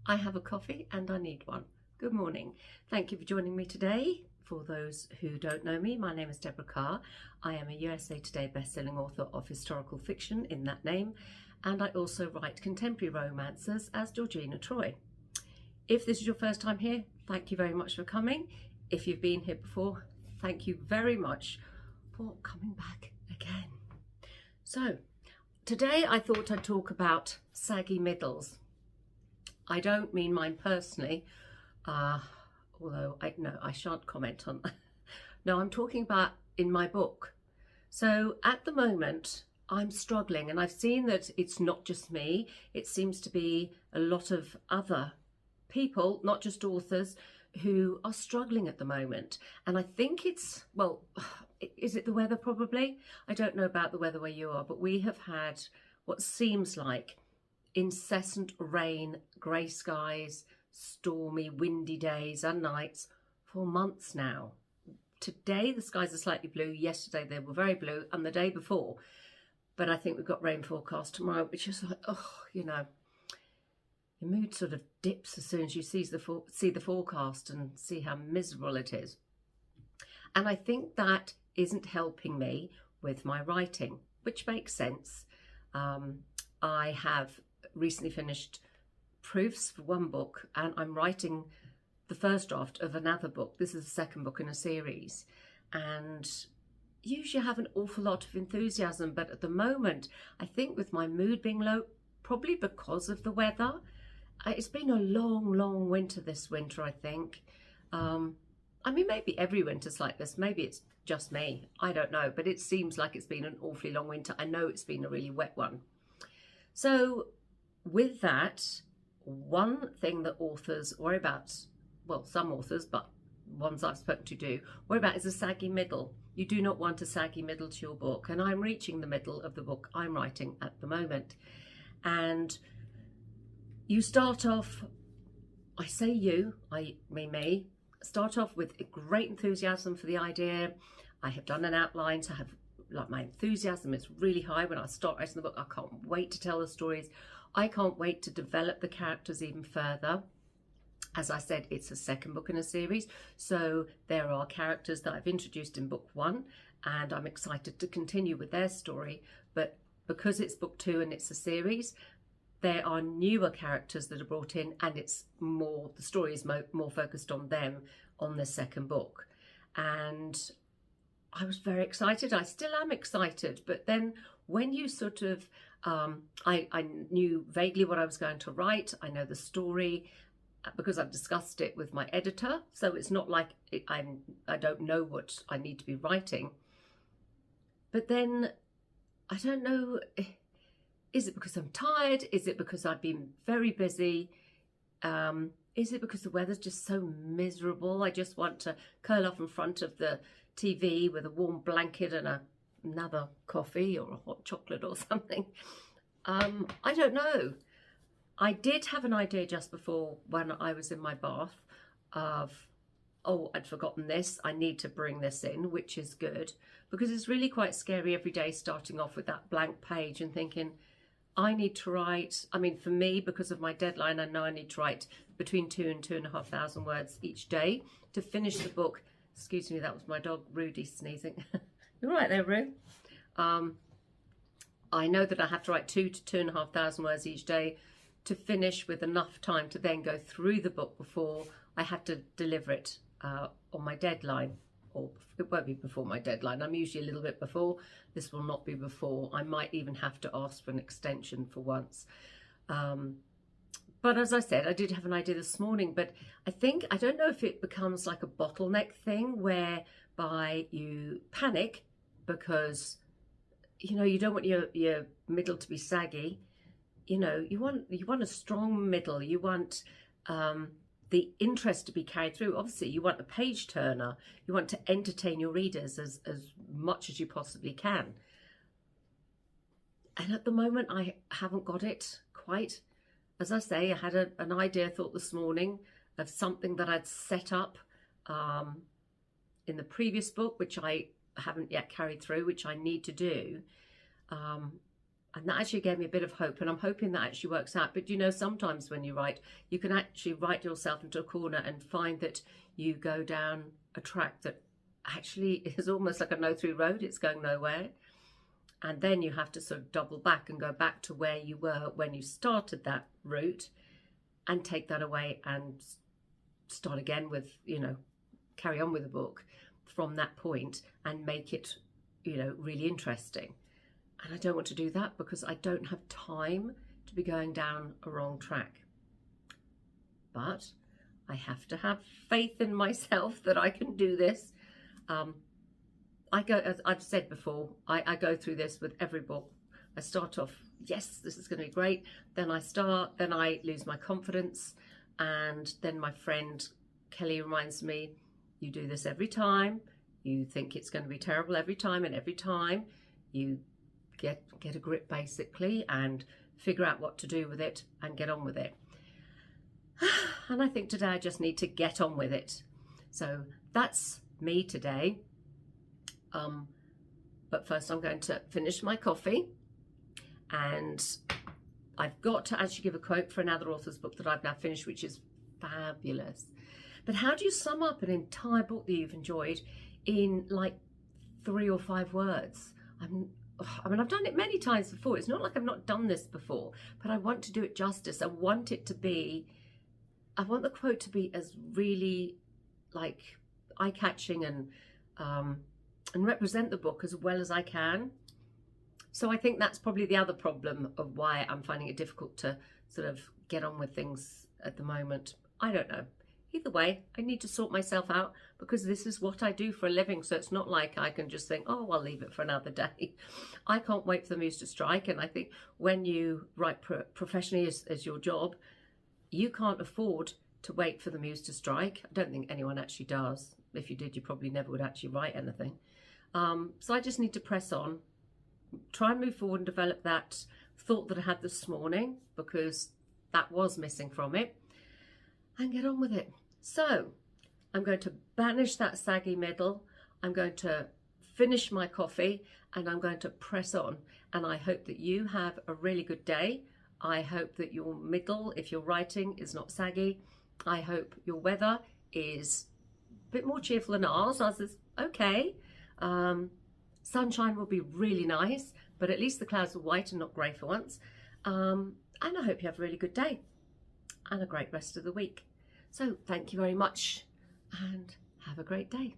I have a coffee and I need one. Good morning. Thank you for joining me today. For those who don't know me, my name is Deborah Carr. I am a USA Today bestselling author of historical fiction in that name, and I also write contemporary romances as Georgina Troy. If this is your first time here, thank you very much for coming. If you've been here before, thank you very much for coming back again. So, today I thought I'd talk about saggy middles. I don't mean mine personally, although I shan't comment on that. No, I'm talking about in my book. So at the moment, I'm struggling, and I've seen that it's not just me. It seems to be a lot of other people, not just authors, who are struggling at the moment. And I think it's, well, is it the weather probably? I don't know about the weather where you are, but we have had what seems like incessant rain, grey skies, stormy, windy days and nights for months now. Today the skies are slightly blue, yesterday they were very blue, and the day before. But I think we've got rain forecast tomorrow, which is like, oh, you know, your mood sort of dips as soon as you see the forecast and see how miserable it is. And I think that isn't helping me with my writing, which makes sense. I have recently finished proofs for one book, and I'm writing the first draft of another book. This is the second book in a series, and usually I have an awful lot of enthusiasm, but at the moment I think with my mood being low, probably because of the weather, it's been a long winter this winter, I think. I mean, maybe every winter's like this, maybe it's just me, I don't know, but it seems like it's been an awfully long winter. I know it's been a really wet one. So with that, one thing that authors worry about, well, some authors, but ones I've spoken to do, worry about is a saggy middle. You do not want a saggy middle to your book, and I'm reaching the middle of the book I'm writing at the moment. And you start off, I say you, I mean me, start off with great enthusiasm for the idea. I have done an outline, so I have, like, my enthusiasm is really high when I start writing the book. I can't wait to tell the stories. I can't wait to develop the characters even further. As I said, it's a second book in a series, so there are characters that I've introduced in book one, and I'm excited to continue with their story. But because it's book two and it's a series, there are newer characters that are brought in, and it's more, the story is more focused on them on the second book. And I was very excited. I still am excited, but then when you sort of, I knew vaguely what I was going to write. I know the story because I've discussed it with my editor. So it's not like I don't know what I need to be writing. But then, I don't know, is it because I'm tired? Is it because I've been very busy? Is it because the weather's just so miserable? I just want to curl up in front of the TV with a warm blanket and another coffee or a hot chocolate or something. I don't know. I did have an idea just before when I was in my bath of, oh, I'd forgotten this. I need to bring this in, which is good, because it's really quite scary every day starting off with that blank page and thinking, I need to write, I mean, for me, because of my deadline, I know I need to write between 2,000 and 2,500 words each day to finish the book. Excuse me, that was my dog Rudy sneezing. You're right there, Roo. I know that I have to write 2,000 to 2,500 words each day to finish with enough time to then go through the book before I have to deliver it on my deadline. Or it won't be before my deadline. I'm usually a little bit before. This will not be before. I might even have to ask for an extension for once. But as I said, I did have an idea this morning, but I don't know if it becomes like a bottleneck thing whereby you panic because, you know, you don't want your middle to be saggy. You know, you want a strong middle. You want the interest to be carried through. Obviously, you want a page turner. You want to entertain your readers as much as you possibly can. And at the moment, I haven't got it quite. As I say, I had an idea, thought this morning, of something that I'd set up in the previous book, which I haven't yet carried through, which I need to do. And that actually gave me a bit of hope, and I'm hoping that actually works out. But you know, sometimes when you write, you can actually write yourself into a corner and find that you go down a track that actually is almost like a no-through road. It's going nowhere. And then you have to sort of double back and go back to where you were when you started that route and take that away and start again with, you know, carry on with the book from that point and make it, you know, really interesting. And I don't want to do that because I don't have time to be going down a wrong track. But I have to have faith in myself that I can do this. As I've said before, I go through this with every book. I start off, yes, this is going to be great. Then I lose my confidence. And then my friend Kelly reminds me, you do this every time. You think it's going to be terrible every time, and every time you get a grip basically and figure out what to do with it and get on with it. And I think today I just need to get on with it. So that's me today. But first I'm going to finish my coffee, and I've got to actually give a quote for another author's book that I've now finished, which is fabulous. But how do you sum up an entire book that you've enjoyed in like 3 or 5 words? I mean, I've done it many times before. It's not like I've not done this before, but I want to do it justice. I want the quote to be as really like eye-catching and represent the book as well as I can. So I think that's probably the other problem of why I'm finding it difficult to sort of get on with things at the moment. I don't know. Either way, I need to sort myself out because this is what I do for a living. So it's not like I can just think, oh, I'll leave it for another day. I can't wait for the muse to strike. And I think when you write professionally as your job, you can't afford to wait for the muse to strike. I don't think anyone actually does. If you did, you probably never would actually write anything. So I just need to press on, try and move forward and develop that thought that I had this morning, because that was missing from it, and get on with it. So I'm going to banish that saggy middle. I'm going to finish my coffee, and I'm going to press on. And I hope that you have a really good day. I hope that your middle, if you're writing, is not saggy. I hope your weather is a bit more cheerful than ours. Ours is okay. Sunshine will be really nice, but at least the clouds are white and not grey for once. And I hope you have a really good day and a great rest of the week. So thank you very much and have a great day.